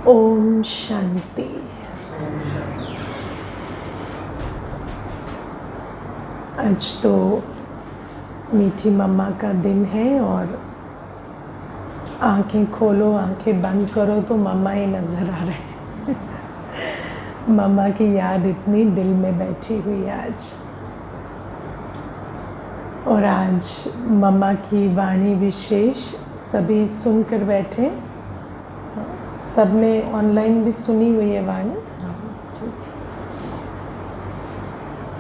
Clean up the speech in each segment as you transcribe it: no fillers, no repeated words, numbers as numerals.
ओम शांति। आज तो मीठी मम्मा का दिन है और आंखें खोलो आंखें बंद करो तो मम्मा ही नज़र आ रहे हैं। मम्मा की याद इतनी दिल में बैठी हुई है आज। और आज मम्मा की वाणी विशेष सभी सुनकर बैठे। सबने ऑनलाइन भी सुनी हुई है वाणी।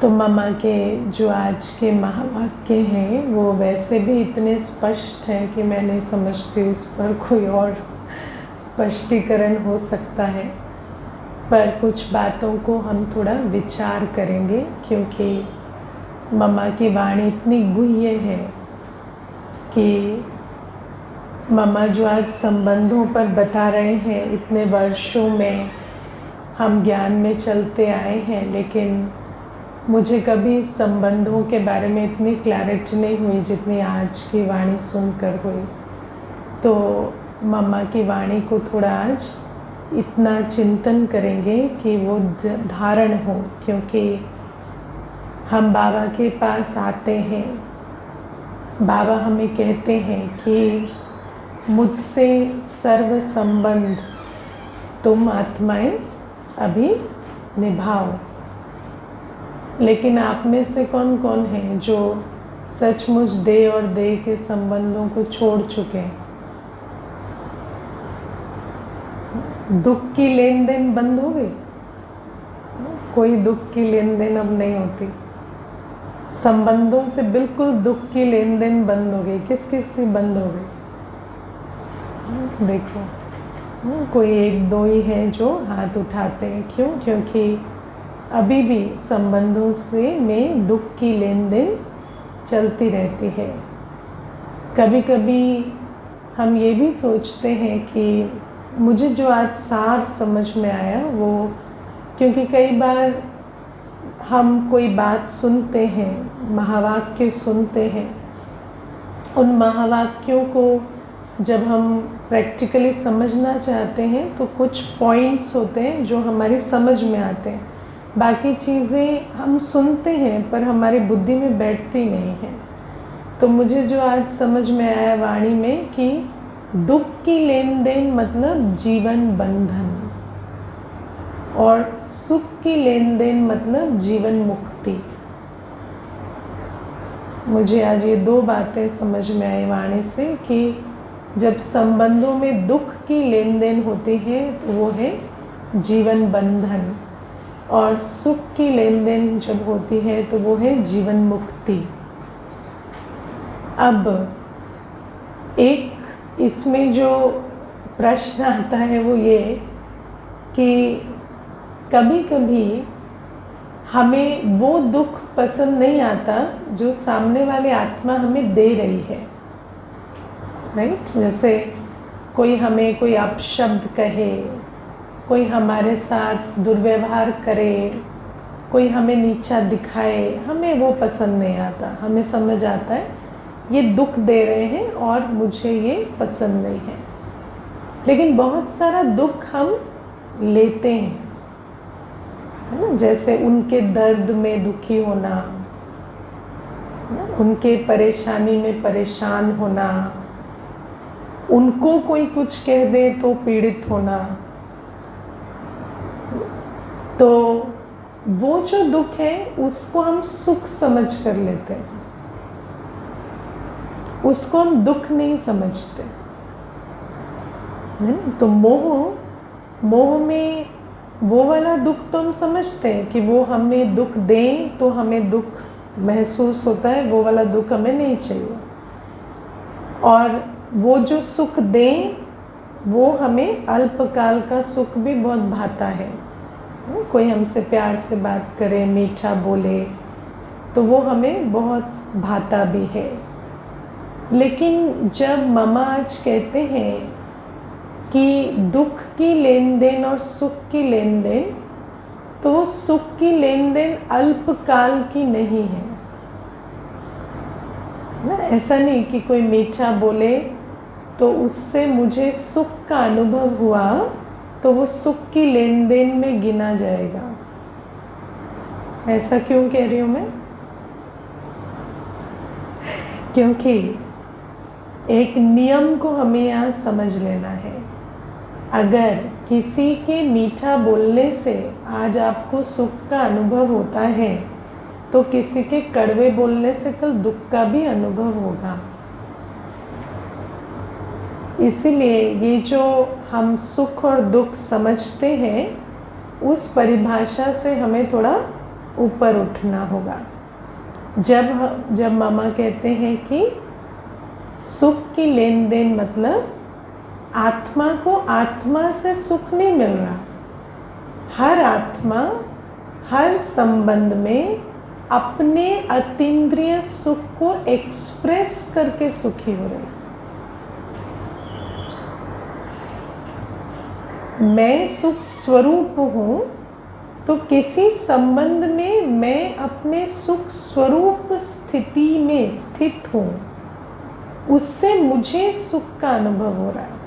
तो मम्मा के जो आज के महावाक्य हैं वो वैसे भी इतने स्पष्ट हैं कि मैं नहीं समझती उस पर कोई और स्पष्टीकरण हो सकता है। पर कुछ बातों को हम थोड़ा विचार करेंगे क्योंकि मम्मा की वाणी इतनी गुह्य है कि मम्मा जो आज संबंधों पर बता रहे हैं, इतने वर्षों में हम ज्ञान में चलते आए हैं लेकिन मुझे कभी संबंधों के बारे में इतनी क्लैरिटी नहीं हुई जितनी आज की वाणी सुनकर हुई। तो मम्मा की वाणी को थोड़ा आज इतना चिंतन करेंगे कि वो धारण हो, क्योंकि हम बाबा के पास आते हैं। बाबा हमें कहते हैं कि मुझसे सर्व संबंध तुम आत्माएं अभी निभाओ। लेकिन आप में से कौन कौन है जो सचमुच देह और देह के संबंधों को छोड़ चुके हैं? दुख की लेन देन बंद हो गई? कोई दुख की लेन देन अब नहीं होती। संबंधों से बिल्कुल दुख की लेन देन बंद हो गई। किस किस की बंद हो गई? देखो, कोई एक दो ही है जो हाथ उठाते हैं। क्यों? क्योंकि अभी भी संबंधों से में दुख की लेन देन चलती रहती है। कभी कभी हम ये भी सोचते हैं कि मुझे जो आज सार समझ में आया वो, क्योंकि कई बार हम कोई बात सुनते हैं, महावाक्य सुनते हैं, उन महावाक्यों को जब हम प्रैक्टिकली समझना चाहते हैं तो कुछ पॉइंट्स होते हैं जो हमारी समझ में आते हैं। बाकी चीज़ें हम सुनते हैं पर हमारी बुद्धि में बैठती नहीं हैं। तो मुझे जो आज समझ में आया वाणी में कि दुख की लेन देन मतलब जीवन बंधन और सुख की लेन देन मतलब जीवन मुक्ति। मुझे आज ये दो बातें समझ में आई वाणी से कि जब संबंधों में दुख की लेन देन होती है तो वो है जीवन बंधन, और सुख की लेन देन जब होती है तो वो है जीवन मुक्ति। अब एक इसमें जो प्रश्न आता है वो ये कि कभी कभी हमें वो दुख पसंद नहीं आता जो सामने वाली आत्मा हमें दे रही है। राइट? जैसे कोई हमें कोई अपशब्द कहे, कोई हमारे साथ दुर्व्यवहार करे, कोई हमें नीचा दिखाए, हमें वो पसंद नहीं आता। हमें समझ आता है ये दुख दे रहे हैं और मुझे ये पसंद नहीं है। लेकिन बहुत सारा दुख हम लेते हैं, है ना? जैसे उनके दर्द में दुखी होना, उनके परेशानी में परेशान होना, उनको कोई कुछ कह दे तो पीड़ित होना। तो वो जो दुख है उसको हम सुख समझ कर लेते हैं, उसको हम दुख नहीं समझते। तो मोह में वो वाला दुख तो हम समझते हैं कि वो हमें दुख दें तो हमें दुख महसूस होता है, वो वाला दुख हमें नहीं चाहिए। और वो जो सुख दें वो हमें अल्पकाल का सुख भी बहुत भाता है। कोई हमसे प्यार से बात करे, मीठा बोले तो वो हमें बहुत भाता भी है। लेकिन जब मम्मा आज कहते हैं कि दुख की लेन देन और सुख की लेन देन, तो सुख की लेन देन अल्पकाल की नहीं है ना। ऐसा नहीं कि कोई मीठा बोले तो उससे मुझे सुख का अनुभव हुआ तो वो सुख की लेन देन में गिना जाएगा। ऐसा क्यों कह रही हूँ मैं? क्योंकि एक नियम को हमें यहाँ समझ लेना है। अगर किसी के मीठा बोलने से आज आपको सुख का अनुभव होता है, तो किसी के कड़वे बोलने से कल दुख का भी अनुभव होगा। इसीलिए ये जो हम सुख और दुख समझते हैं, उस परिभाषा से हमें थोड़ा ऊपर उठना होगा। जब मामा कहते हैं कि सुख की लेन देन मतलब आत्मा को आत्मा से सुख नहीं मिल रहा। हर आत्मा हर संबंध में अपने अतीन्द्रिय सुख को एक्सप्रेस करके सुखी हो रही। मैं सुख स्वरूप हूँ, तो किसी संबंध में मैं अपने सुख स्वरूप स्थिति में स्थित हूँ, उससे मुझे सुख का अनुभव हो रहा है।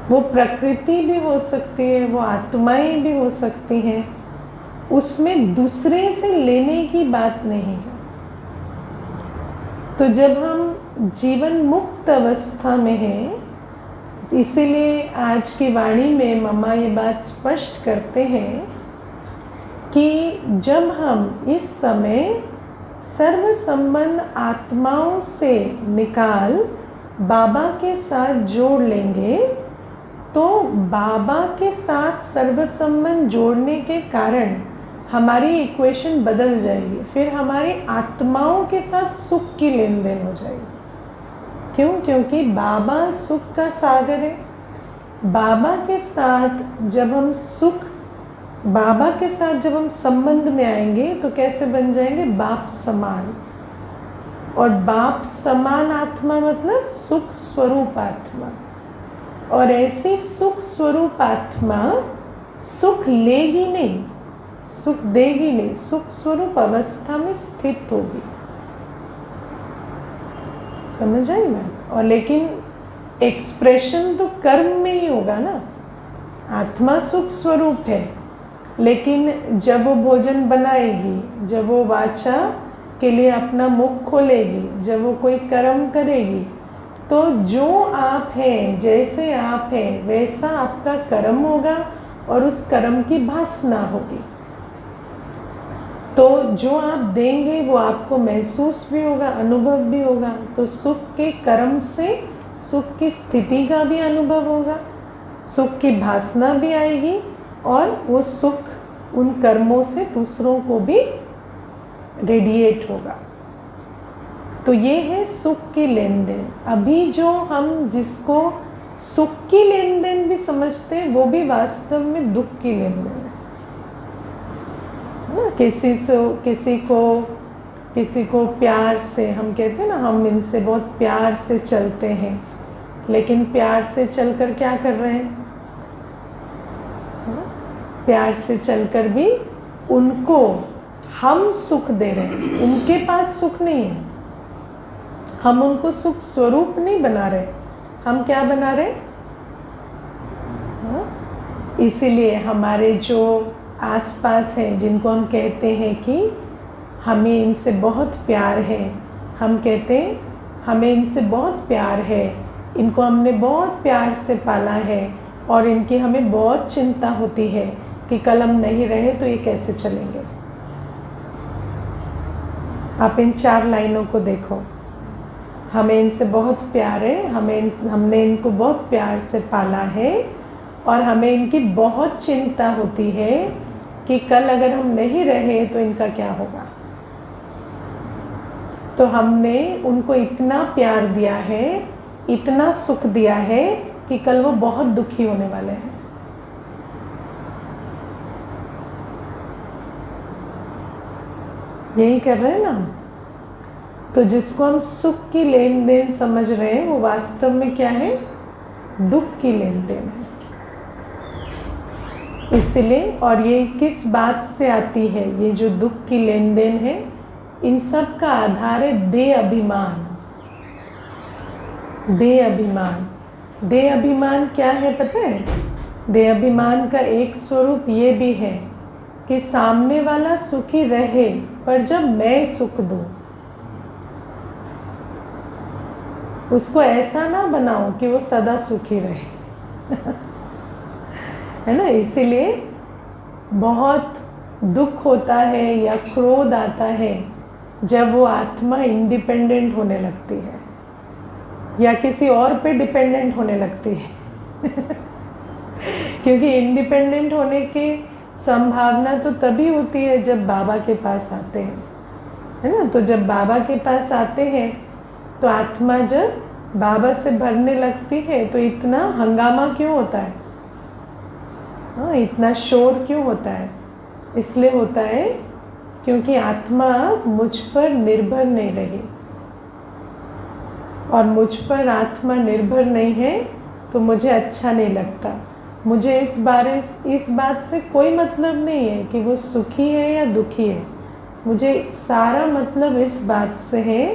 वो प्रकृति भी हो सकती है, वो आत्माएं भी हो सकती हैं, उसमें दूसरे से लेने की बात नहीं है। तो जब हम जीवन मुक्त अवस्था में हैं, इसीलिए आज की वाणी में मम्मा ये बात स्पष्ट करते हैं कि जब हम इस समय सर्व संबंध आत्माओं से निकाल बाबा के साथ जोड़ लेंगे, तो बाबा के साथ सर्व संबंध जोड़ने के कारण हमारी इक्वेशन बदल जाएगी। फिर हमारी आत्माओं के साथ सुख की लेन देन हो जाएगी। क्यों? क्योंकि बाबा सुख का सागर है। बाबा के साथ जब हम संबंध में आएंगे तो कैसे बन जाएंगे? बाप समान। और बाप समान आत्मा मतलब सुख स्वरूप आत्मा। और ऐसी सुख स्वरूप आत्मा सुख लेगी नहीं, सुख देगी नहीं, सुख स्वरूप अवस्था में स्थित होगी। समझ आई मैं? और लेकिन एक्सप्रेशन तो कर्म में ही होगा ना। आत्मा सुख स्वरूप है, लेकिन जब वो भोजन बनाएगी, जब वो वाचा के लिए अपना मुख खोलेगी, जब वो कोई कर्म करेगी, तो जो आप हैं, जैसे आप हैं, वैसा आपका कर्म होगा और उस कर्म की भासना होगी। तो जो आप देंगे वो आपको महसूस भी होगा, अनुभव भी होगा। तो सुख के कर्म से सुख की स्थिति का भी अनुभव होगा, सुख की भासना भी आएगी, और वो सुख उन कर्मों से दूसरों को भी रेडिएट होगा। तो ये है सुख की लेन देन। अभी जो हम जिसको सुख की लेन देन भी समझते हैं, वो भी वास्तव में दुख की लेन देन है। किसी को प्यार से, हम कहते हैं ना, हम इनसे बहुत प्यार से चलते हैं, लेकिन प्यार से चलकर क्या कर रहे हैं? प्यार से चलकर भी उनको हम सुख दे रहे हैं। उनके पास सुख नहीं है, हम उनको सुख स्वरूप नहीं बना रहे, हम क्या बना रहे? इसीलिए हमारे जो आसपास हैं, जिनको हम कहते हैं कि हमें इनसे बहुत प्यार है, हम कहते हैं हमें इनसे बहुत प्यार है, इनको हमने बहुत प्यार से पाला है, और इनकी हमें बहुत चिंता होती है कि कल हम नहीं रहे तो ये कैसे चलेंगे। आप इन 4 लाइनों को देखो। हमें इनसे बहुत प्यार है, हमने इनको बहुत प्यार से पाला है, और हमें इनकी बहुत चिंता होती है कि कल अगर हम नहीं रहे तो इनका क्या होगा। तो हमने उनको इतना प्यार दिया है, इतना सुख दिया है कि कल वो बहुत दुखी होने वाले हैं। यही कर रहे हैं ना। तो जिसको हम सुख की लेन देन समझ रहे हैं, वो वास्तव में क्या है? दुख की लेन देन है। इसलिए, और ये किस बात से आती है? ये जो दुख की लेन देन है, इन सब का आधार है देह अभिमान। देह अभिमान देह अभिमान क्या है पता है? देह अभिमान का एक स्वरूप ये भी है कि सामने वाला सुखी रहे, पर जब मैं सुख दूं, उसको ऐसा ना बनाओ कि वो सदा सुखी रहे। है ना? इसीलिए बहुत दुख होता है या क्रोध आता है जब वो आत्मा इंडिपेंडेंट होने लगती है या किसी और पे डिपेंडेंट होने लगती है। क्योंकि इंडिपेंडेंट होने की संभावना तो तभी होती है जब बाबा के पास आते हैं, है ना? तो जब बाबा के पास आते हैं तो आत्मा जब बाबा से भरने लगती है तो इतना हंगामा क्यों होता है? हाँ, इतना शोर क्यों होता है? इसलिए होता है क्योंकि आत्मा मुझ पर निर्भर नहीं रही, और मुझ पर आत्मा निर्भर नहीं है तो मुझे अच्छा नहीं लगता। मुझे इस बात से कोई मतलब नहीं है कि वो सुखी है या दुखी है। मुझे सारा मतलब इस बात से है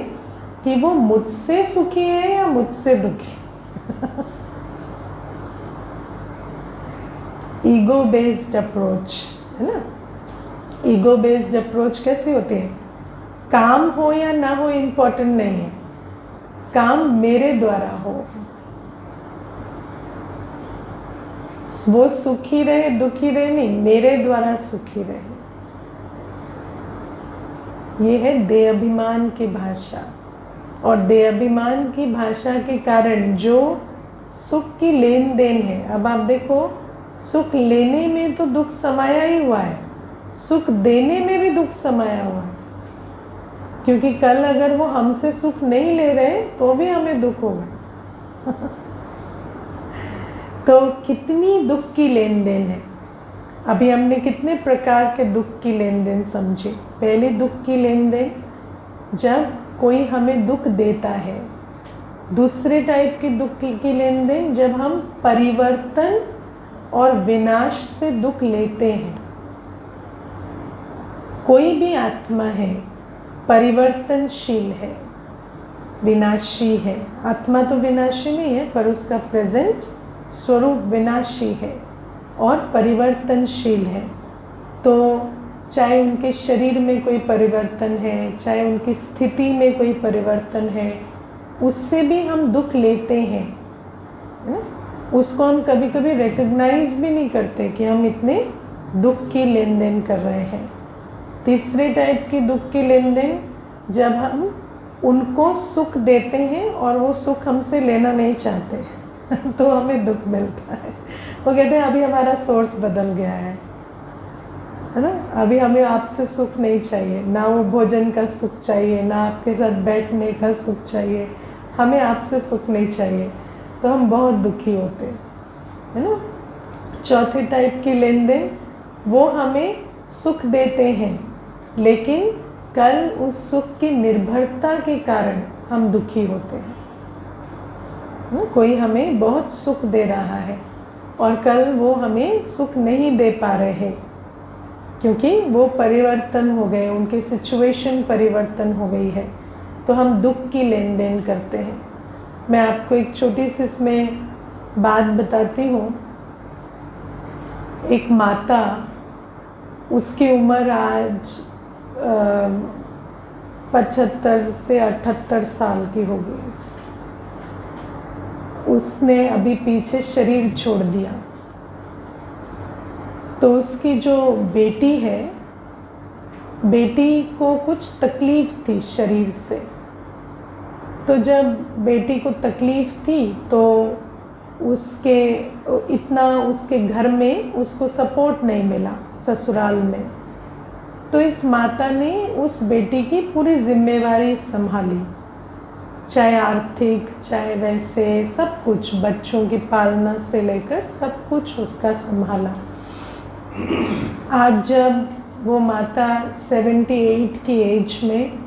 कि वो मुझसे सुखी है या मुझसे दुखी। ईगो बेस्ड अप्रोच, है ना? ईगो बेस्ड अप्रोच कैसी होती है? काम हो या ना हो इम्पोर्टेंट नहीं है, काम मेरे द्वारा हो, वो सुखी रहे दुखी रहे नहीं, मेरे द्वारा सुखी रहे। ये है देह अभिमान की भाषा। और देह अभिमान की भाषा के कारण जो सुख की लेन देन है, अब आप देखो, सुख लेने में तो दुख समाया ही हुआ है, सुख देने में भी दुख समाया हुआ है। क्योंकि कल अगर वो हमसे सुख नहीं ले रहे तो भी हमें दुख होगा। तो कितनी दुख की लेन देन है। अभी हमने कितने प्रकार के दुख की लेन देन समझी। पहली दुख की लेन देन जब कोई हमें दुख देता है। दूसरे टाइप की दुख की लेन देन जब हम परिवर्तन और विनाश से दुख लेते हैं। कोई भी आत्मा है परिवर्तनशील है, विनाशी है। आत्मा तो विनाशी नहीं है, पर उसका प्रेजेंट स्वरूप विनाशी है और परिवर्तनशील है। तो चाहे उनके शरीर में कोई परिवर्तन है, चाहे उनकी स्थिति में कोई परिवर्तन है, उससे भी हम दुख लेते हैं, है ना? उसको हम कभी कभी रिकग्नाइज भी नहीं करते कि हम इतने दुख की लेन देन कर रहे हैं। तीसरे टाइप की दुख की लेन देन जब हम उनको सुख देते हैं और वो सुख हमसे लेना नहीं चाहते तो हमें दुख मिलता है। वो कहते हैं अभी हमारा सोर्स बदल गया है ना? अभी हमें आपसे सुख नहीं चाहिए, ना वो भोजन का सुख चाहिए, ना आपके साथ बैठने का सुख चाहिए, हमें आपसे सुख नहीं चाहिए। तो हम बहुत दुखी होते हैं, है ना? चौथे टाइप की लेन देन वो हमें सुख देते हैं, लेकिन कल उस सुख की निर्भरता के कारण हम दुखी होते हैं। कोई हमें बहुत सुख दे रहा है और कल वो हमें सुख नहीं दे पा रहे हैं क्योंकि वो परिवर्तन हो गए, उनकी सिचुएशन परिवर्तन हो गई है, तो हम दुख की लेन देन करते हैं। मैं आपको एक छोटी सी इसमें बात बताती हूँ। एक माता, उसकी उम्र आज 75 से 78 साल की हो गई। उसने अभी पीछे शरीर छोड़ दिया। तो उसकी जो बेटी है, बेटी को कुछ तकलीफ थी शरीर से। तो जब बेटी को तकलीफ थी तो उसके घर में उसको सपोर्ट नहीं मिला ससुराल में। तो इस माता ने उस बेटी की पूरी जिम्मेवारी संभाली, चाहे आर्थिक चाहे वैसे सब कुछ, बच्चों की पालना से लेकर सब कुछ उसका संभाला। आज जब वो माता 78 की एज में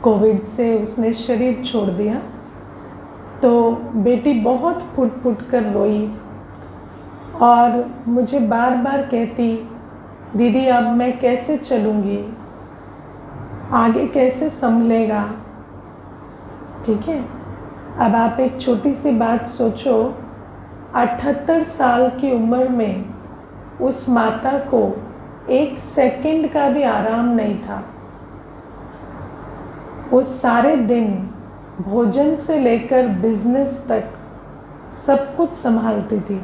कोविड से उसने शरीर छोड़ दिया, तो बेटी बहुत फुट फुट कर रोई और मुझे बार बार कहती, दीदी अब मैं कैसे चलूँगी, आगे कैसे संभलेगा, ठीक है? अब आप एक छोटी सी बात सोचो, 78 साल की उम्र में उस माता को 1 सेकंड का भी आराम नहीं था। वो सारे दिन भोजन से लेकर बिजनेस तक सब कुछ संभालती थी,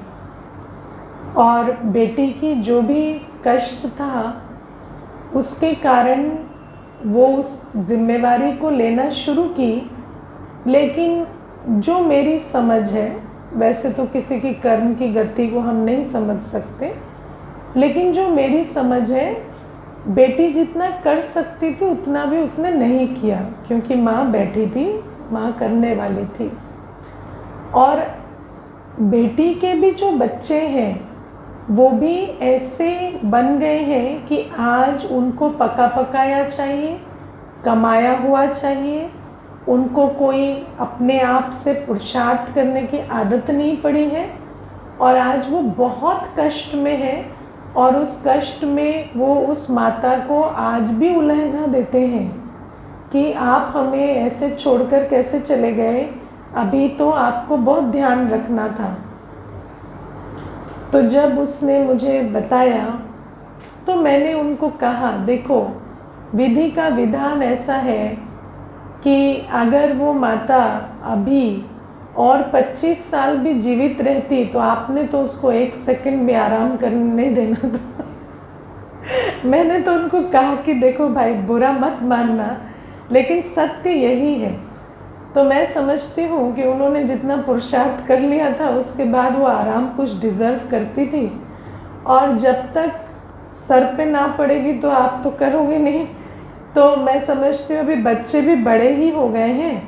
और बेटी की जो भी कष्ट था उसके कारण वो उस जिम्मेवारी को लेना शुरू की। लेकिन जो मेरी समझ है, वैसे तो किसी की कर्म की गति को हम नहीं समझ सकते, लेकिन जो मेरी समझ है, बेटी जितना कर सकती थी उतना भी उसने नहीं किया, क्योंकि माँ बैठी थी, माँ करने वाली थी। और बेटी के भी जो बच्चे हैं वो भी ऐसे बन गए हैं कि आज उनको पका पकाया चाहिए, कमाया हुआ चाहिए, उनको कोई अपने आप से पुरुषार्थ करने की आदत नहीं पड़ी है, और आज वो बहुत कष्ट में है, और उस कष्ट में वो उस माता को आज भी उलहना देते हैं कि आप हमें ऐसे छोड़कर कैसे चले गए, अभी तो आपको बहुत ध्यान रखना था। तो जब उसने मुझे बताया तो मैंने उनको कहा, देखो विधि का विधान ऐसा है कि अगर वो माता अभी और 25 साल भी जीवित रहती तो आपने तो उसको 1 सेकंड भी आराम करने नहीं देना था। मैंने तो उनको कहा कि देखो भाई, बुरा मत मानना, लेकिन सत्य यही है। तो मैं समझती हूँ कि उन्होंने जितना पुरुषार्थ कर लिया था उसके बाद वो आराम कुछ डिज़र्व करती थी, और जब तक सर पे ना पड़ेगी तो आप तो करोगे नहीं। तो मैं समझती हूँ अभी बच्चे भी बड़े ही हो गए हैं,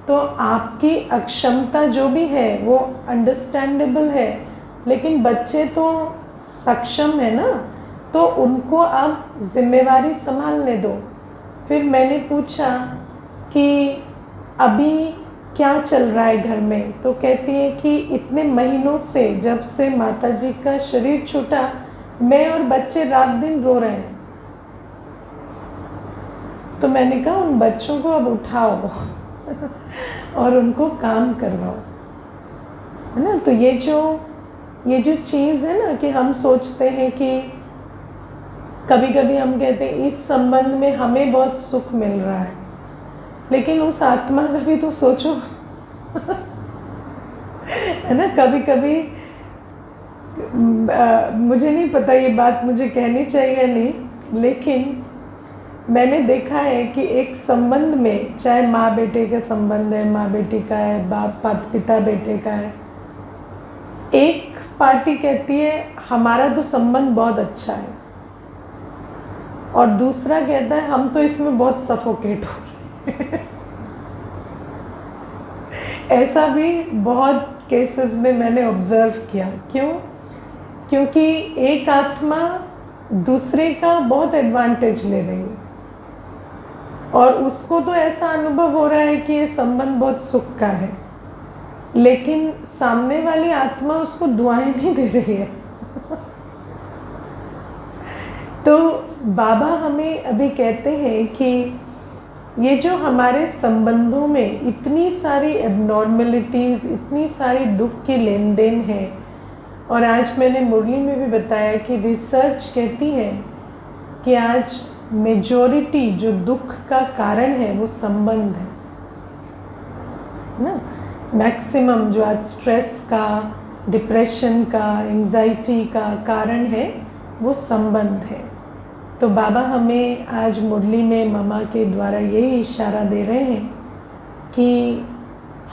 तो आपकी अक्षमता जो भी है वो अंडरस्टैंडेबल है, लेकिन बच्चे तो सक्षम है ना, तो उनको आप जिम्मेवारी संभालने दो। फिर मैंने पूछा कि अभी क्या चल रहा है घर में, तो कहती है कि इतने महीनों से, जब से माताजी का शरीर छूटा, मैं और बच्चे रात दिन रो रहे हैं। तो मैंने कहा उन बच्चों को अब उठाओ और उनको काम करवाओ, है ना। तो ये जो चीज़ है ना कि हम सोचते हैं कि कभी कभी हम कहते हैं इस संबंध में हमें बहुत सुख मिल रहा है, लेकिन उस आत्मा का भी तो सोचो है ना। कभी कभी मुझे नहीं पता ये बात मुझे कहनी चाहिए या नहीं, लेकिन मैंने देखा है कि एक संबंध में, चाहे माँ बेटे का संबंध है, माँ बेटी का है, बाप पिता बेटे का है, एक पार्टी कहती है हमारा तो संबंध बहुत अच्छा है, और दूसरा कहता है हम तो इसमें बहुत सफोकेट हो रहे हैं। ऐसा भी बहुत केसेस में मैंने ऑब्जर्व किया। क्यों? क्योंकि एक आत्मा दूसरे का बहुत एडवांटेज ले रही है, और उसको तो ऐसा अनुभव हो रहा है कि ये संबंध बहुत सुख का है, लेकिन सामने वाली आत्मा उसको दुआएं नहीं दे रही है। तो बाबा हमें अभी कहते हैं कि ये जो हमारे संबंधों में इतनी सारी एबनॉर्मलिटीज़, इतनी सारी दुख की लेन देन है, और आज मैंने मुरली में भी बताया कि रिसर्च कहती है कि आज मेजॉरिटी जो दुख का कारण है वो संबंध है ना। मैक्सिमम जो आज स्ट्रेस का, डिप्रेशन का, एंजाइटी का कारण है वो संबंध है। तो बाबा हमें आज मुरली में ममा के द्वारा यही इशारा दे रहे हैं कि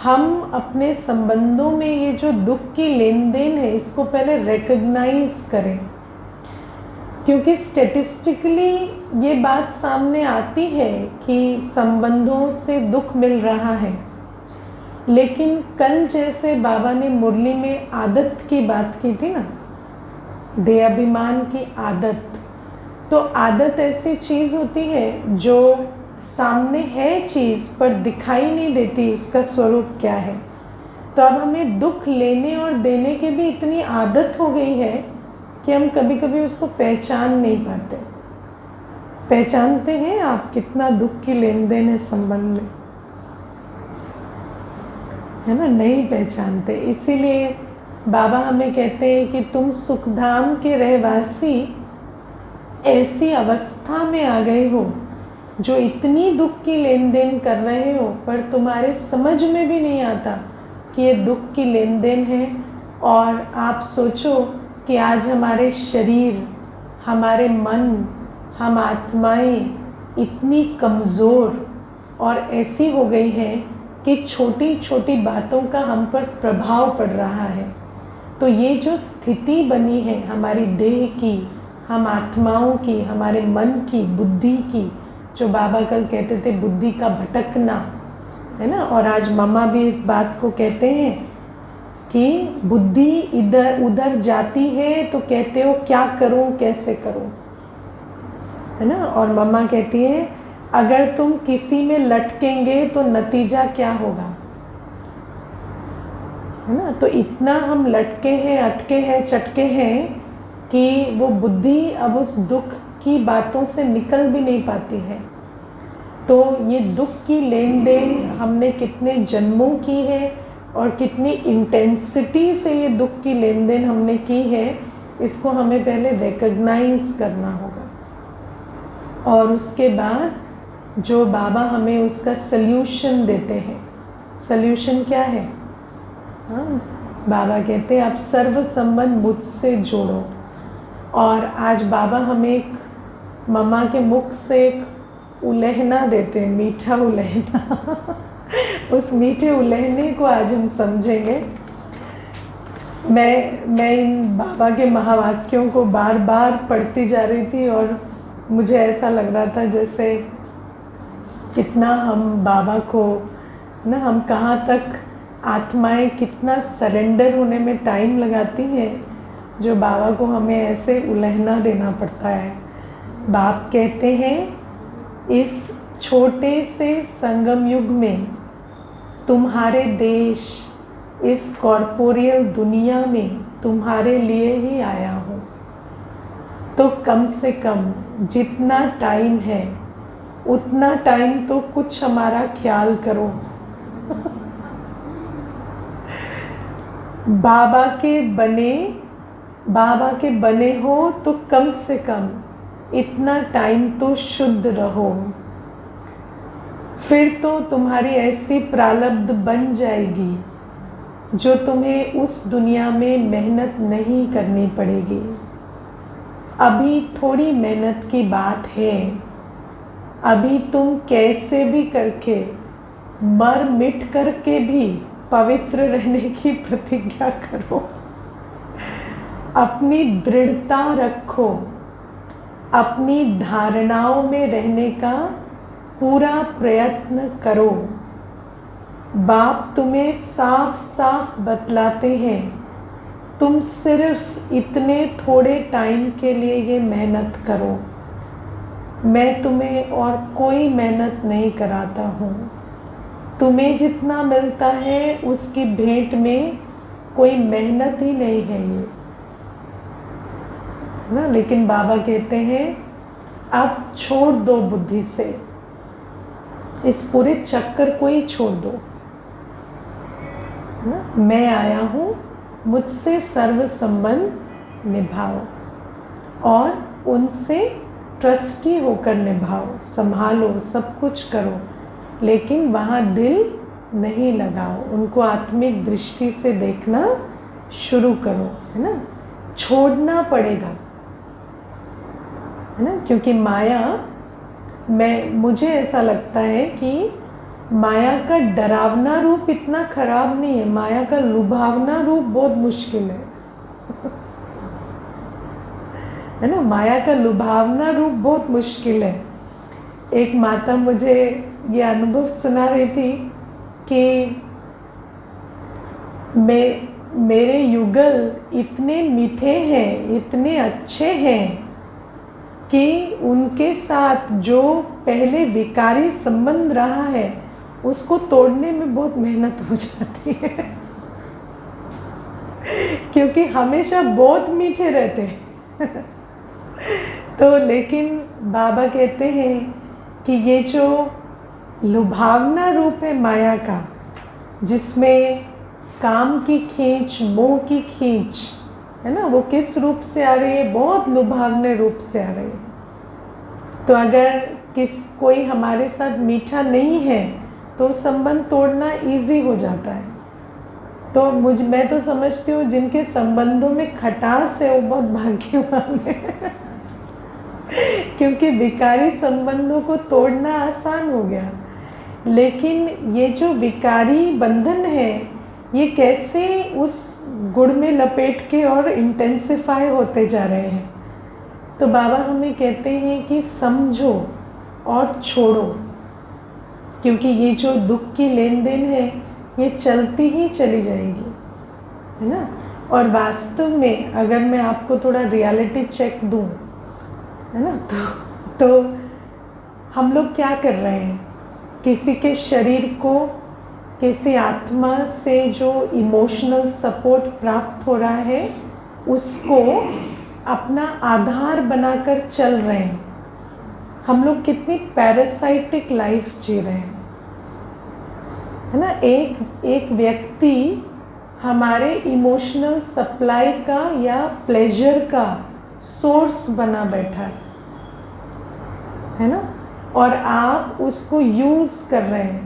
हम अपने संबंधों में ये जो दुख की लेन देन है इसको पहले रिकग्नाइज करें, क्योंकि स्टैटिस्टिकली ये बात सामने आती है कि संबंधों से दुख मिल रहा है। लेकिन कल जैसे बाबा ने मुरली में आदत की बात की थी ना, देहाभिमान की आदत, तो आदत ऐसी चीज़ होती है जो सामने है चीज़ पर दिखाई नहीं देती उसका स्वरूप क्या है। तो अब हमें दुख लेने और देने की भी इतनी आदत हो गई है कि हम कभी कभी उसको पहचान नहीं पाते। पहचानते हैं आप कितना दुख की लेन देन है संबंध में? है ना, नहीं पहचानते। इसीलिए बाबा हमें कहते हैं कि तुम सुखधाम के रहवासी ऐसी अवस्था में आ गए हो जो इतनी दुख की लेन देन कर रहे हो, पर तुम्हारे समझ में भी नहीं आता कि ये दुख की लेन देन है। और आप सोचो कि आज हमारे शरीर, हमारे मन, हम आत्माएं इतनी कमज़ोर और ऐसी हो गई हैं कि छोटी छोटी बातों का हम पर प्रभाव पड़ रहा है। तो ये जो स्थिति बनी है हमारी देह की, हम आत्माओं की, हमारे मन की, बुद्धि की, जो बाबा कल कहते थे बुद्धि का भटकना, है ना, और आज मम्मा भी इस बात को कहते हैं कि बुद्धि इधर उधर जाती है तो कहते हो क्या करूं, कैसे करूं, है ना। और मम्मा कहती है अगर तुम किसी में लटकेंगे तो नतीजा क्या होगा, है ना। तो इतना हम लटके हैं, अटके हैं, चटके हैं कि वो बुद्धि अब उस दुख की बातों से निकल भी नहीं पाती है। तो ये दुख की लेन देन हमने कितने जन्मों की है और कितनी इंटेंसिटी से ये दुख की लेन देन हमने की है, इसको हमें पहले रिकग्नाइज करना होगा। और उसके बाद जो बाबा हमें उसका सल्यूशन देते हैं, सल्यूशन क्या है? हाँ, बाबा कहते हैं आप सर्व संबंध मुझसे जोड़ो। और आज बाबा हमें एक मम्मा के मुख से एक उलहना देते हैं, मीठा उलहना उस मीठे उलहने को आज हम समझेंगे। मैं इन बाबा के महावाक्यों को बार बार पढ़ती जा रही थी और मुझे ऐसा लग रहा था जैसे कितना हम बाबा को, ना, हम कहाँ तक आत्माएं कितना सरेंडर होने में टाइम लगाती हैं, जो बाबा को हमें ऐसे उलहना देना पड़ता है। बाप कहते हैं इस छोटे से संगम युग में तुम्हारे देश, इस कॉर्पोरियल दुनिया में तुम्हारे लिए ही आया हूँ, तो कम से कम जितना टाइम है उतना टाइम तो कुछ हमारा ख्याल करो बाबा के बने हो तो कम से कम इतना टाइम तो शुद्ध रहो, फिर तो तुम्हारी ऐसी प्रारब्ध बन जाएगी जो तुम्हें उस दुनिया में मेहनत नहीं करनी पड़ेगी। अभी थोड़ी मेहनत की बात है, अभी तुम कैसे भी करके मर मिट करके भी पवित्र रहने की प्रतिज्ञा करो, अपनी दृढ़ता रखो, अपनी धारणाओं में रहने का पूरा प्रयत्न करो। बाप तुम्हें साफ साफ बतलाते हैं तुम सिर्फ इतने थोड़े टाइम के लिए ये मेहनत करो, मैं तुम्हें और कोई मेहनत नहीं कराता हूँ। तुम्हें जितना मिलता है उसकी भेंट में कोई मेहनत ही नहीं है ये, ना। लेकिन बाबा कहते हैं अब छोड़ दो बुद्धि से, इस पूरे चक्कर को ही छोड़ दो, ना। मैं आया हूँ, मुझसे सर्व संबंध निभाओ और उनसे ट्रस्टी होकर निभाओ, संभालो, सब कुछ करो, लेकिन वहाँ दिल नहीं लगाओ, उनको आत्मिक दृष्टि से देखना शुरू करो, है ना। छोड़ना पड़ेगा, है ना, क्योंकि माया, मुझे ऐसा लगता है कि माया का डरावना रूप इतना खराब नहीं है, माया का लुभावना रूप बहुत मुश्किल है ना। माया का लुभावना रूप बहुत मुश्किल है। एक माता मुझे ये अनुभव सुना रही थी कि मेरे युगल इतने मीठे हैं, इतने अच्छे हैं कि उनके साथ जो पहले विकारी संबंध रहा है उसको तोड़ने में बहुत मेहनत हो जाती है क्योंकि हमेशा बहुत मीठे रहते हैं तो लेकिन बाबा कहते हैं कि ये जो लुभावना रूप है माया का, जिसमें काम की खींच, मोह की खींच है ना, वो किस रूप से आ रही है? बहुत लुभावने रूप से आ रही है। तो अगर कोई हमारे साथ मीठा नहीं है तो संबंध तोड़ना इजी हो जाता है। तो मैं तो समझती हूँ जिनके संबंधों में खटास है वो बहुत भाग्यवान है क्योंकि विकारी संबंधों को तोड़ना आसान हो गया। लेकिन ये जो विकारी बंधन है ये कैसे उस गुण में लपेट के और इंटेंसिफाई होते जा रहे हैं। तो बाबा हमें कहते हैं कि समझो और छोड़ो, क्योंकि ये जो दुख की लेन देन है ये चलती ही चली जाएगी, है ना। और वास्तव में अगर मैं आपको थोड़ा रियलिटी चेक दूं, है ना, तो हम लोग क्या कर रहे हैं? किसी के शरीर को, किसी आत्मा से जो इमोशनल सपोर्ट प्राप्त हो रहा है उसको अपना आधार बनाकर चल रहे हैं। हम लोग कितनी पैरासाइटिक लाइफ जी रहे हैं, है ना। एक व्यक्ति हमारे इमोशनल सप्लाई का या प्लेजर का सोर्स बना बैठा है ना, और आप उसको यूज़ कर रहे हैं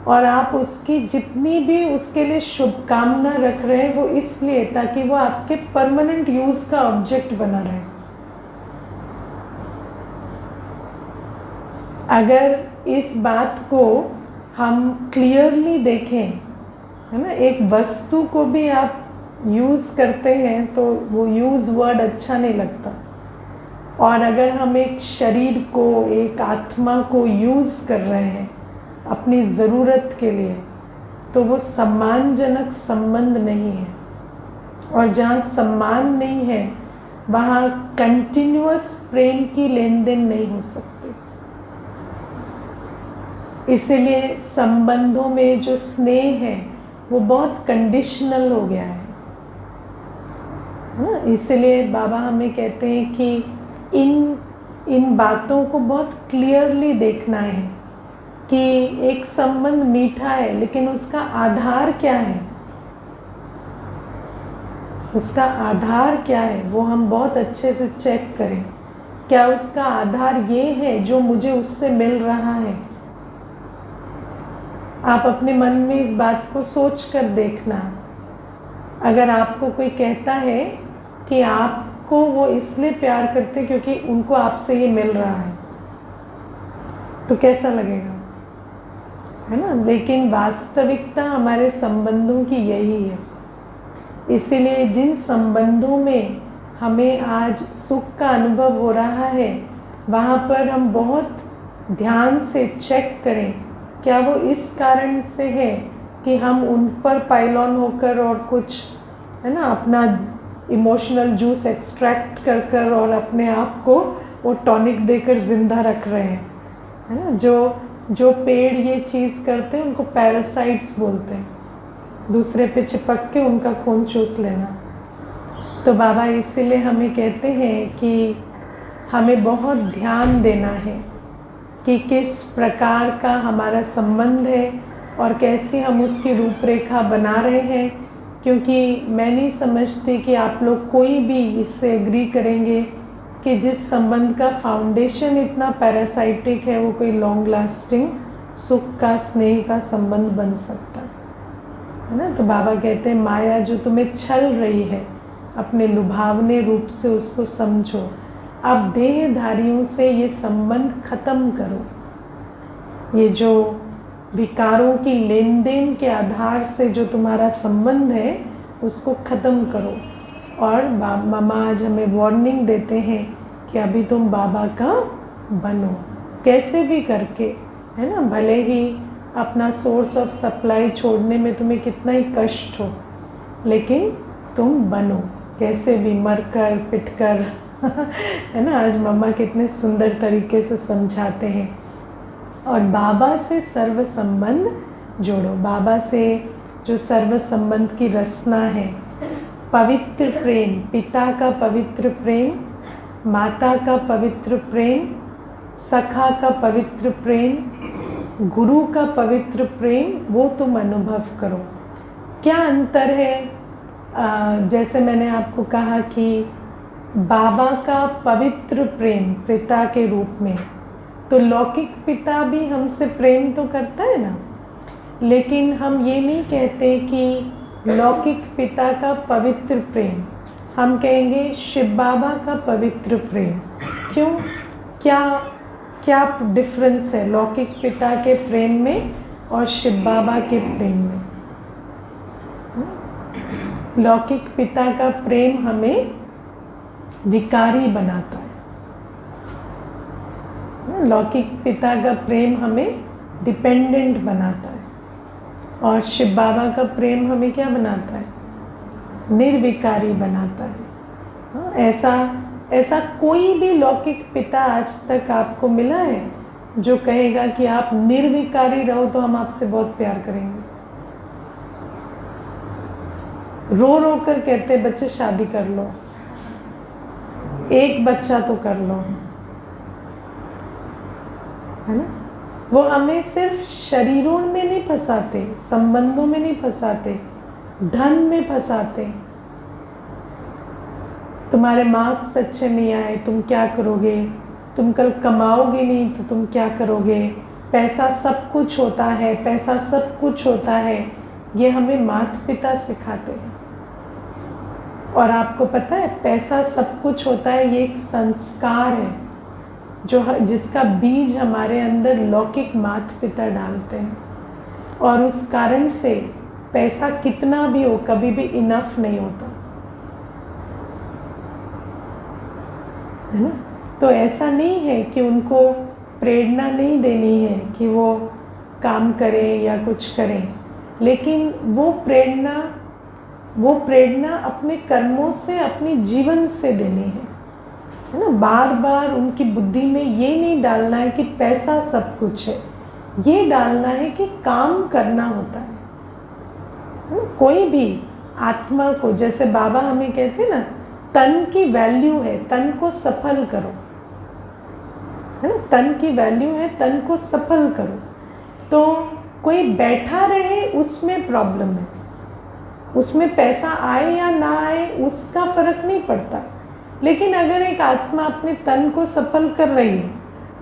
और आप उसकी जितनी भी उसके लिए शुभकामना रख रहे हैं वो इसलिए ताकि वो आपके परमानेंट यूज़ का ऑब्जेक्ट बना रहे। अगर इस बात को हम क्लियरली देखें, है ना, एक वस्तु को भी आप यूज़ करते हैं तो वो यूज़ वर्ड अच्छा नहीं लगता, और अगर हम एक शरीर को, एक आत्मा को यूज़ कर रहे हैं अपनी ज़रूरत के लिए तो वो सम्मानजनक संबंध नहीं है। और जहाँ सम्मान नहीं है वहाँ कंटिन्यूअस प्रेम की लेन देन नहीं हो सकती। इसीलिए संबंधों में जो स्नेह है वो बहुत कंडीशनल हो गया है ना। इसीलिए बाबा हमें कहते हैं कि इन बातों को बहुत क्लियरली देखना है कि एक संबंध मीठा है लेकिन उसका आधार क्या है, उसका आधार क्या है वो हम बहुत अच्छे से चेक करें। क्या उसका आधार ये है जो मुझे उससे मिल रहा है? आप अपने मन में इस बात को सोच कर देखना। अगर आपको कोई कहता है कि आपको वो इसलिए प्यार करते क्योंकि उनको आपसे ये मिल रहा है तो कैसा लगेगा, है ना। लेकिन वास्तविकता हमारे संबंधों की यही है। इसीलिए जिन संबंधों में हमें आज सुख का अनुभव हो रहा है वहाँ पर हम बहुत ध्यान से चेक करें क्या वो इस कारण से है कि हम उन पर पाइल ऑन होकर और कुछ, है ना, अपना इमोशनल जूस एक्सट्रैक्ट कर और अपने आप को वो टॉनिक देकर ज़िंदा रख रहे हैं, है ना। जो पेड़ ये चीज़ करते हैं उनको पैरासाइट्स बोलते हैं, दूसरे पे चिपक के उनका खून चूस लेना। तो बाबा इसीलिए हमें कहते हैं कि हमें बहुत ध्यान देना है कि किस प्रकार का हमारा संबंध है और कैसे हम उसकी रूपरेखा बना रहे हैं, क्योंकि मैं नहीं समझती कि आप लोग कोई भी इससे एग्री करेंगे कि जिस संबंध का फाउंडेशन इतना पैरासाइटिक है वो कोई लॉन्ग लास्टिंग सुख का, स्नेह का संबंध बन सकता है ना। तो बाबा कहते हैं माया जो तुम्हें छल रही है अपने लुभावने रूप से उसको समझो। अब देहधारियों से ये संबंध खत्म करो। ये जो विकारों की लेन देन के आधार से जो तुम्हारा संबंध है उसको ख़त्म करो। और मामा आज हमें वार्निंग देते हैं कि अभी तुम बाबा का बनो, कैसे भी करके, है ना। भले ही अपना सोर्स ऑफ सप्लाई छोड़ने में तुम्हें कितना ही कष्ट हो, लेकिन तुम बनो, कैसे भी, मर कर पिट कर है ना। आज मम्मा कितने सुंदर तरीके से समझाते हैं। और बाबा से सर्व संबंध जोड़ो। बाबा से जो सर्व संबंध की रचना है, पवित्र प्रेम, पिता का पवित्र प्रेम, माता का पवित्र प्रेम, सखा का पवित्र प्रेम, गुरु का पवित्र प्रेम वो तुम अनुभव करो। क्या अंतर है? जैसे मैंने आपको कहा कि बाबा का पवित्र प्रेम पिता के रूप में, तो लौकिक पिता भी हमसे प्रेम तो करता है ना, लेकिन हम ये नहीं कहते कि लौकिक पिता का पवित्र प्रेम, हम कहेंगे शिव बाबा का पवित्र प्रेम। क्यों? क्या डिफरेंस है लौकिक पिता के प्रेम में और शिव बाबा के प्रेम में? लौकिक पिता का प्रेम हमें विकारी बनाता है, लौकिक पिता का प्रेम हमें डिपेंडेंट बनाता है, और शिव बाबा का प्रेम हमें क्या बनाता है? निर्विकारी बनाता है। ऐसा कोई भी लौकिक पिता आज तक आपको मिला है जो कहेगा कि आप निर्विकारी रहो तो हम आपसे बहुत प्यार करेंगे? रो रो कर कहते बच्चे शादी कर लो, एक बच्चा तो कर लो, है ना? वो हमें सिर्फ शरीरों में नहीं फंसाते, संबंधों में नहीं फंसाते, धन में फंसाते। तुम्हारे मार्क्स अच्छे नहीं आए, तुम क्या करोगे? तुम कल कमाओगे नहीं तो तुम क्या करोगे? पैसा सब कुछ होता है, पैसा सब कुछ होता है, ये हमें माता पिता सिखाते हैं। और आपको पता है पैसा सब कुछ होता है, ये एक संस्कार है जिसका बीज हमारे अंदर लौकिक माता पिता डालते हैं, और उस कारण से पैसा कितना भी हो कभी भी इनफ नहीं होता, है ना? तो ऐसा नहीं है कि उनको प्रेरणा नहीं देनी है कि वो काम करें या कुछ करें, लेकिन वो प्रेरणा अपने कर्मों से, अपने जीवन से देनी है ना? बार बार उनकी बुद्धि में ये नहीं डालना है कि पैसा सब कुछ है, ये डालना है कि काम करना होता है ना? कोई भी आत्मा को, जैसे बाबा हमें कहते हैं ना, तन की वैल्यू है, तन को सफल करो, है ना? तन की वैल्यू है, तन को सफल करो। तो कोई बैठा रहे उसमें प्रॉब्लम है, उसमें पैसा आए या ना आए उसका फर्क नहीं पड़ता, लेकिन अगर एक आत्मा अपने तन को सफल कर रही है,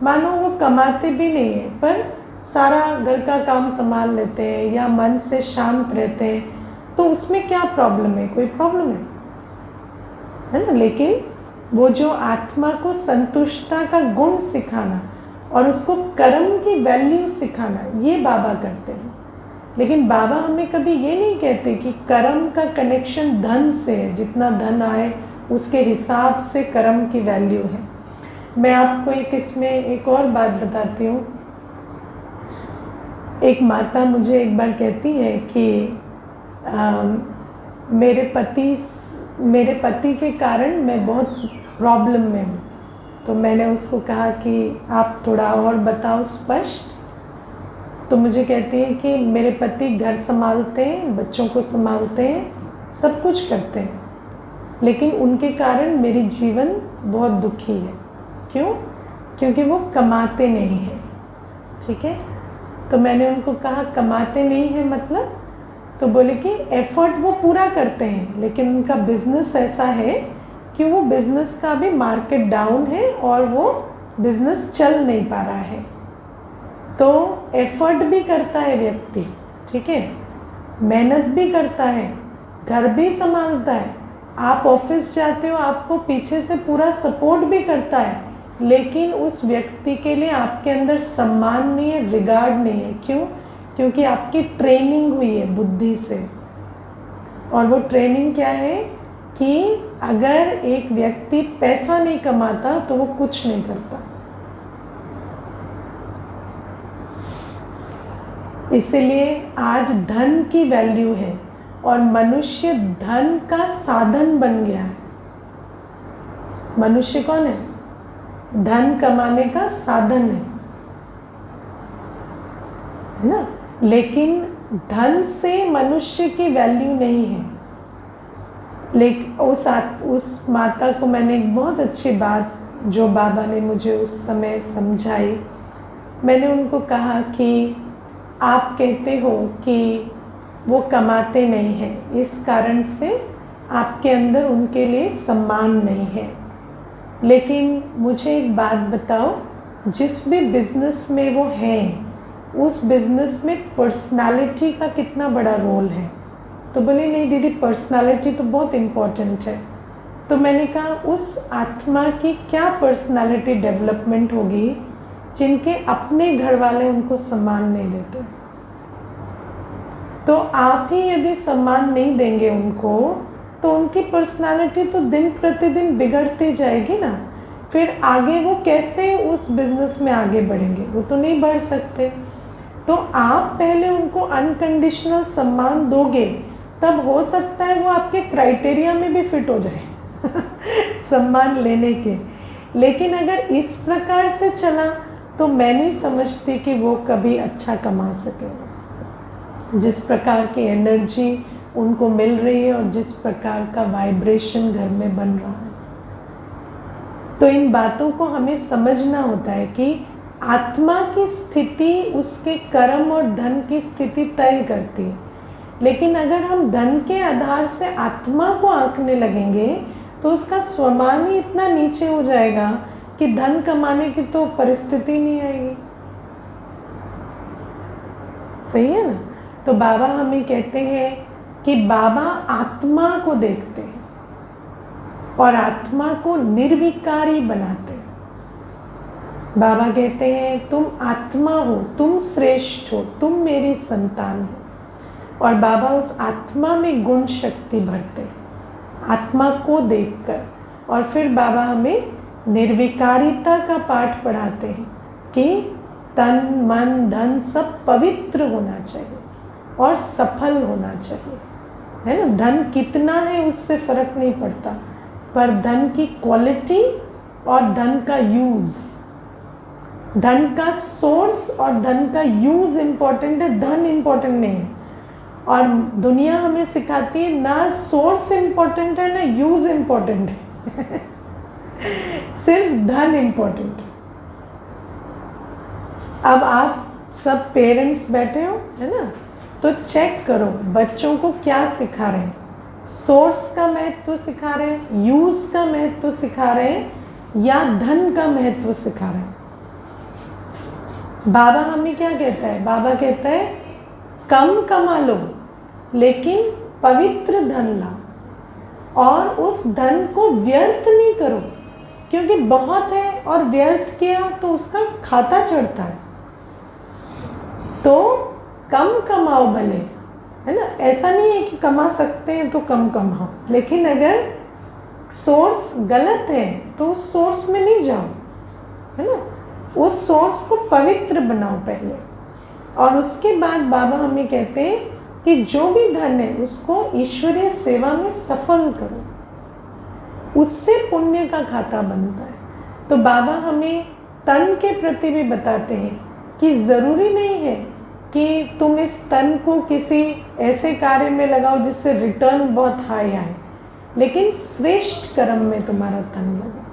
मानो वो कमाते भी नहीं है पर सारा घर का काम संभाल लेते हैं या मन से शांत रहते हैं, तो उसमें क्या प्रॉब्लम है? कोई प्रॉब्लम है ना? लेकिन वो जो आत्मा को संतुष्टता का गुण सिखाना और उसको कर्म की वैल्यू सिखाना, ये बाबा करते हैं। लेकिन बाबा हमें कभी ये नहीं कहते कि कर्म का कनेक्शन धन से है, जितना धन आए उसके हिसाब से कर्म की वैल्यू है। मैं आपको इसमें एक और बात बताती हूँ। एक माता मुझे एक बार कहती है कि मेरे पति के कारण मैं बहुत प्रॉब्लम में हूँ। तो मैंने उसको कहा कि आप थोड़ा और बताओ स्पष्ट। तो मुझे कहती है कि मेरे पति घर संभालते हैं, बच्चों को संभालते हैं, सब कुछ करते हैं, लेकिन उनके कारण मेरी जीवन बहुत दुखी है। क्यों? क्योंकि वो कमाते नहीं हैं। ठीक है? तो मैंने उनको कहा कमाते नहीं हैं मतलब? तो बोले कि एफर्ट वो पूरा करते हैं, लेकिन उनका बिजनेस ऐसा है कि वो बिजनेस का भी मार्केट डाउन है और वो बिजनेस चल नहीं पा रहा है। तो एफर्ट भी करता है व्यक्ति, ठीक है, मेहनत भी करता है, घर भी संभालता है, आप ऑफिस जाते हो, आपको पीछे से पूरा सपोर्ट भी करता है, लेकिन उस व्यक्ति के लिए आपके अंदर सम्मान नहीं है, रिगार्ड नहीं है। क्यों? क्योंकि आपकी ट्रेनिंग हुई है बुद्धि से, और वो ट्रेनिंग क्या है कि अगर एक व्यक्ति पैसा नहीं कमाता तो वो कुछ नहीं करता। इसलिए आज धन की वैल्यू है और मनुष्य धन का साधन बन गया है। मनुष्य कौन है? धन कमाने का साधन है ना? लेकिन धन से मनुष्य की वैल्यू नहीं है। लेकिन उस माता को मैंने एक बहुत अच्छी बात जो बाबा ने मुझे उस समय समझाई, मैंने उनको कहा कि आप कहते हो कि वो कमाते नहीं हैं, इस कारण से आपके अंदर उनके लिए सम्मान नहीं है। लेकिन मुझे एक बात बताओ, जिस भी बिज़नेस में वो हैं, उस बिज़नेस में पर्सनालिटी का कितना बड़ा रोल है? तो बोले नहीं दीदी, पर्सनालिटी तो बहुत इम्पोर्टेंट है। तो मैंने कहा उस आत्मा की क्या पर्सनालिटी डेवलपमेंट होगी जिनके अपने घर वाले उनको सम्मान नहीं देते? तो आप ही यदि सम्मान नहीं देंगे उनको, तो उनकी पर्सनालिटी तो दिन प्रतिदिन बिगड़ती जाएगी ना। फिर आगे वो कैसे उस बिज़नेस में आगे बढ़ेंगे? वो तो नहीं बढ़ सकते। तो आप पहले उनको अनकंडीशनल सम्मान दोगे, तब हो सकता है वो आपके क्राइटेरिया में भी फिट हो जाए सम्मान लेने के। लेकिन अगर इस प्रकार से चला तो मैं नहीं समझती कि वो कभी अच्छा कमा सकेगा। जिस प्रकार की एनर्जी उनको मिल रही है और जिस प्रकार का वाइब्रेशन घर में बन रहा है, तो इन बातों को हमें समझना होता है कि आत्मा की स्थिति उसके कर्म और धन की स्थिति तय करती है। लेकिन अगर हम धन के आधार से आत्मा को आंकने लगेंगे तो उसका स्वमान ही इतना नीचे हो जाएगा कि धन कमाने की तो परिस्थिति नहीं आएगी। सही है ना? तो बाबा हमें कहते हैं कि बाबा आत्मा को देखते हैं और आत्मा को निर्विकारी बनाते हैं। बाबा कहते हैं तुम आत्मा हो, तुम श्रेष्ठ हो, तुम मेरी संतान हो। और बाबा उस आत्मा में गुण शक्ति भरते हैं आत्मा को देखकर। और फिर बाबा हमें निर्विकारिता का पाठ पढ़ाते हैं कि तन मन धन सब पवित्र होना चाहिए और सफल होना चाहिए, है ना। धन कितना है उससे फर्क नहीं पड़ता, पर धन की क्वालिटी और धन का यूज़, धन का सोर्स और धन का यूज़ इम्पोर्टेंट है, धन इम्पोर्टेंट नहीं है। और दुनिया हमें सिखाती है ना सोर्स इम्पोर्टेंट है ना यूज़ इम्पोर्टेंट है सिर्फ धन इम्पोर्टेंट है। अब आप सब पेरेंट्स बैठे हो, है ना, तो चेक करो बच्चों को क्या सिखा रहे हैं। सोर्स का महत्व सिखा रहे हैं, यूज़ का महत्व सिखा रहे हैं, या धन का महत्व सिखा रहे हैं। बाबा हमें क्या कहता है? बाबा कहता है कम कमा लो लेकिन पवित्र धन लाओ, और उस धन को व्यर्थ नहीं करो, क्योंकि बहुत है और व्यर्थ किया तो उसका खाता चढ़ता है। तो कम कमाओ भले, है ना, ऐसा नहीं है कि कमा सकते हैं तो कम कमाओ, लेकिन अगर सोर्स गलत है तो उस सोर्स में नहीं जाओ, है ना। उस सोर्स को पवित्र बनाओ पहले, और उसके बाद बाबा हमें कहते हैं कि जो भी धन है उसको ईश्वरीय सेवा में सफल करो, उससे पुण्य का खाता बनता है। तो बाबा हमें तन के प्रति भी बताते हैं कि ज़रूरी नहीं है कि तुम इस तन को किसी ऐसे कार्य में लगाओ जिससे रिटर्न बहुत हाई आए, लेकिन श्रेष्ठ कर्म में तुम्हारा तन लगे।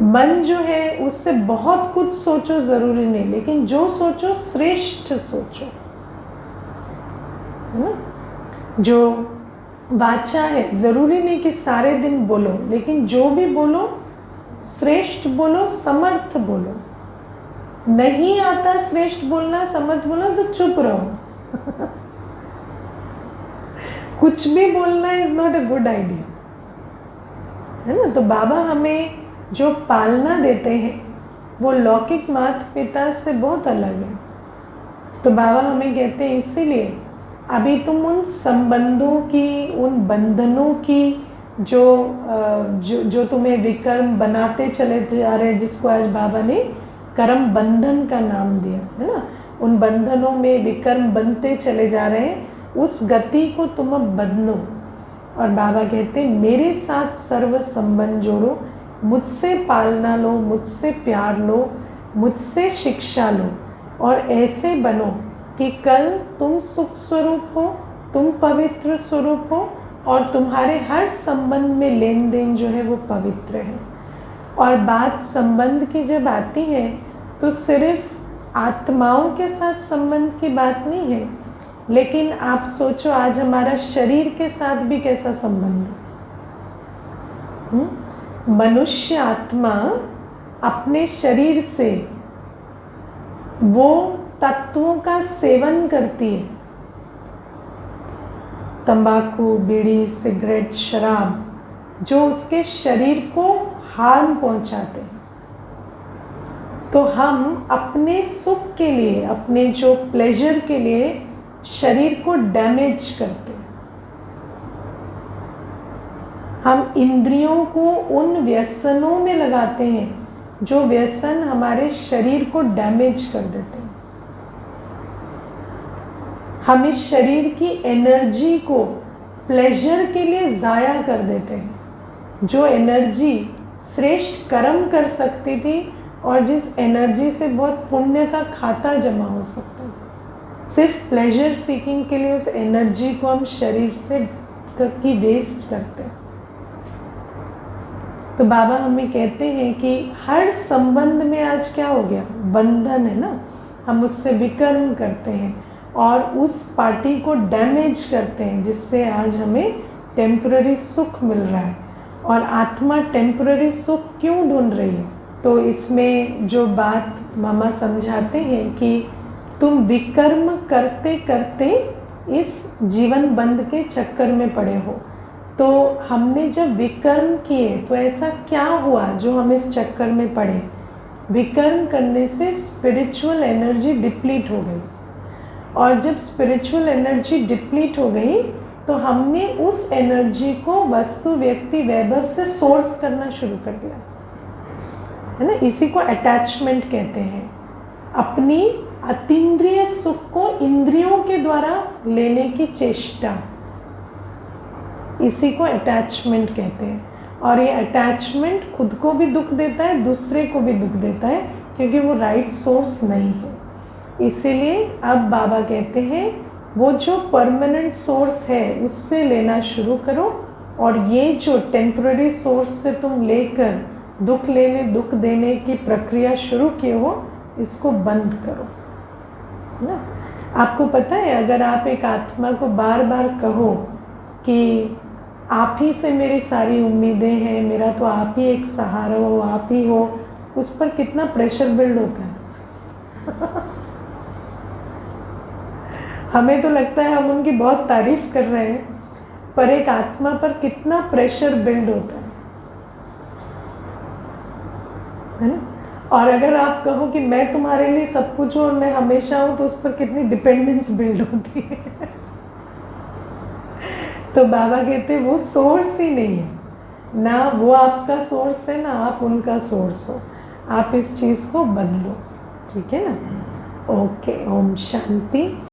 मन जो है उससे बहुत कुछ सोचो, ज़रूरी नहीं, लेकिन जो सोचो श्रेष्ठ सोचो, है ना। जो वाचा है, ज़रूरी नहीं कि सारे दिन बोलो, लेकिन जो भी बोलो श्रेष्ठ बोलो, समर्थ बोलो। नहीं आता श्रेष्ठ बोलना, समर्थ बोलना, तो चुप रहो कुछ भी बोलना is not a good idea, है ना। तो बाबा हमें जो पालना देते हैं वो लौकिक माता पिता से बहुत अलग है। तो बाबा हमें कहते हैं इसीलिए अभी तुम उन संबंधों की, उन बंधनों की जो तुम्हें विकर्म बनाते चले जा रहे हैं, जिसको आज बाबा ने कर्म बंधन का नाम दिया, है ना। उन बंधनों में विकर्म बनते चले जा रहे हैं, उस गति को तुम अब बदलो। और बाबा कहते हैं मेरे साथ सर्व संबंध जोड़ो, मुझसे पालना लो, मुझसे प्यार लो, मुझसे शिक्षा लो, और ऐसे बनो कि कल तुम सुख स्वरूप हो, तुम पवित्र स्वरूप हो, और तुम्हारे हर संबंध में लेन देन जो है वो पवित्र है। और बात संबंध की जब आती है तो सिर्फ आत्माओं के साथ संबंध की बात नहीं है, लेकिन आप सोचो आज हमारा शरीर के साथ भी कैसा संबंध है। मनुष्य आत्मा अपने शरीर से वो तत्वों का सेवन करती है, तंबाकू, बीड़ी, सिगरेट, शराब, जो उसके शरीर को हार्म पहुंचाते हैं। तो हम अपने सुख के लिए, अपने जो प्लेजर के लिए शरीर को डैमेज करते हैं। हम इंद्रियों को उन व्यसनों में लगाते हैं जो व्यसन हमारे शरीर को डैमेज कर देते हैं। हम इस शरीर की एनर्जी को प्लेजर के लिए ज़ाया कर देते हैं। जो एनर्जी श्रेष्ठ कर्म कर सकती थी और जिस एनर्जी से बहुत पुण्य का खाता जमा हो सकता है, सिर्फ प्लेजर सीकिंग के लिए उस एनर्जी को हम शरीर से की वेस्ट करते हैं। तो बाबा हमें कहते हैं कि हर संबंध में आज क्या हो गया, बंधन है ना। हम उससे विकर्म करते हैं और उस पार्टी को डैमेज करते हैं, जिससे आज हमें टेम्पररी सुख मिल रहा है। और आत्मा टेम्पररी सुख क्यों ढूंढ रही है? तो इसमें जो बात मामा समझाते हैं कि तुम विकर्म करते करते इस जीवन बंध के चक्कर में पड़े हो। तो हमने जब विकर्म किए तो ऐसा क्या हुआ जो हम इस चक्कर में पड़े? विकर्म करने से स्पिरिचुअल एनर्जी डिप्लीट हो गई, और जब स्पिरिचुअल एनर्जी डिप्लीट हो गई तो हमने उस एनर्जी को वस्तु, व्यक्ति, वैभव से सोर्स करना शुरू कर दिया, है ना। इसी को अटैचमेंट कहते हैं। अपनी अतीन्द्रिय सुख को इंद्रियों के द्वारा लेने की चेष्टा, इसी को अटैचमेंट कहते हैं। और ये अटैचमेंट खुद को भी दुख देता है, दूसरे को भी दुख देता है, क्योंकि वो राइट सोर्स नहीं है। इसीलिए अब बाबा कहते हैं वो जो परमानेंट सोर्स है उससे लेना शुरू करो, और ये जो टेम्पररी सोर्स से तुम लेकर दुख लेने, दुख देने की प्रक्रिया शुरू किए हो, इसको बंद करो, है ना। आपको पता है, अगर आप एक आत्मा को बार बार कहो कि आप ही से मेरी सारी उम्मीदें हैं, मेरा तो आप ही एक सहारा हो, आप ही हो, उस पर कितना प्रेशर बिल्ड होता है। हमें तो लगता है हम उनकी बहुत तारीफ कर रहे हैं, पर एक आत्मा पर कितना प्रेशर बिल्ड होता है ना। और अगर आप कहो कि मैं तुम्हारे लिए सब कुछ हूँ और मैं हमेशा हूँ, तो उस पर कितनी डिपेंडेंस बिल्ड होती है। तो बाबा कहते हैं वो सोर्स ही नहीं है ना, वो आपका सोर्स है ना आप उनका सोर्स हो। आप इस चीज़ को बदलो, ठीक है ना। ओके, ओम शांति।